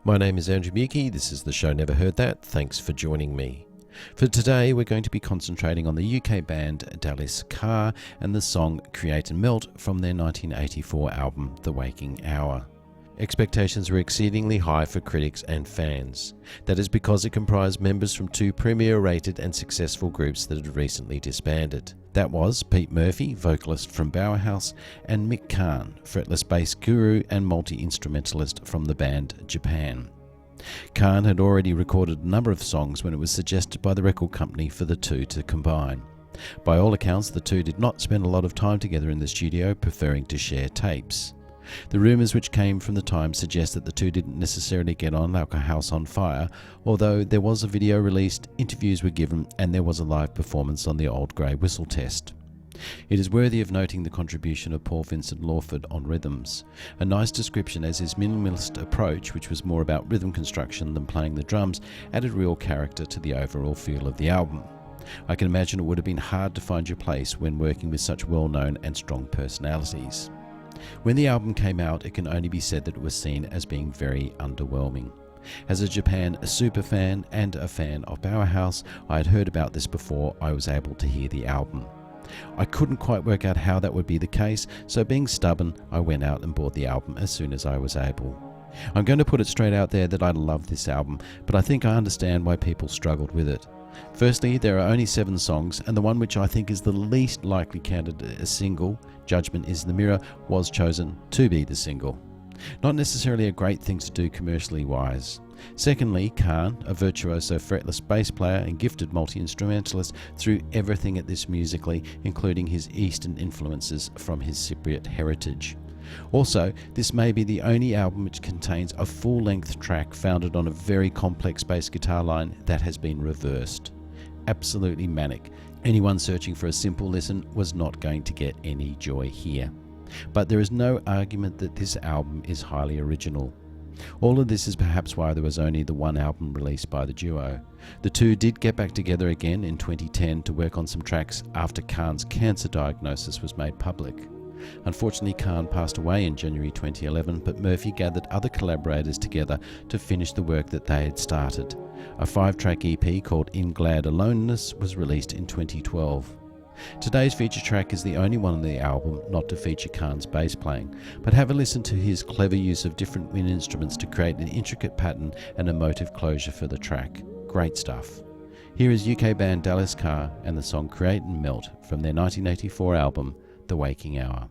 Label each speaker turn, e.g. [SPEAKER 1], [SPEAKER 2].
[SPEAKER 1] My name is Andrew Muecke. This is the show Never Heard That. Thanks for joining me. For today, we're going to be concentrating on the UK band Dalis and the song Create and Melt from their 1984 album The Waking Hour. Expectations were exceedingly high for critics and fans. That is because it comprised members from two premier-rated and successful groups that had recently disbanded. That was Pete Murphy, vocalist from Bauhaus, and Mick Karn, fretless bass guru and multi-instrumentalist from the band Japan. Karn had already recorded a number of songs when it was suggested by the record company for the two to combine. By all accounts, the two did not spend a lot of time together in the studio, preferring to share tapes. The rumours which came from the time suggest that the two didn't necessarily get on like a house on fire, although there was a video released, interviews were given, and there was a live performance on the Old Grey Whistle test. It is worthy of noting the contribution of Paul Vincent Lawford on rhythms. A nice description as his minimalist approach, which was more about rhythm construction than playing the drums, added real character to the overall feel of the album. I can imagine it would have been hard to find your place when working with such well-known and strong personalities. When the album came out, it can only be said that it was seen as being very underwhelming. As a Japan superfan and a fan of Bauhaus, I had heard about this before I was able to hear the album. I couldn't quite work out how that would be the case, so being stubborn, I went out and bought the album as soon as I was able. I'm going to put it straight out there that I love this album, but I think I understand why people struggled with it. Firstly, there are only 7 songs, and the one which I think is the least likely candidate as single, Judgment is the Mirror, was chosen to be the single. Not necessarily a great thing to do commercially wise. Secondly, Karn, a virtuoso fretless bass player and gifted multi-instrumentalist, threw everything at this musically, including his Eastern influences from his Cypriot heritage. Also, this may be the only album which contains a full-length track founded on a very complex bass guitar line that has been reversed. Absolutely manic. Anyone searching for a simple listen was not going to get any joy here. But there is no argument that this album is highly original. All of this is perhaps why there was only the one album released by the duo. The two did get back together again in 2010 to work on some tracks after Karn's cancer diagnosis was made public. Unfortunately, Karn passed away in January 2011, but Murphy gathered other collaborators together to finish the work that they had started. A 5-track EP called In Glad Aloneness was released in 2012. Today's feature track is the only one on the album not to feature Karn's bass playing, but have a listen to his clever use of different wind instruments to create an intricate pattern and emotive closure for the track. Great stuff. Here is UK band Dalis and the song Create and Melt from their 1984 album The Waking Hour.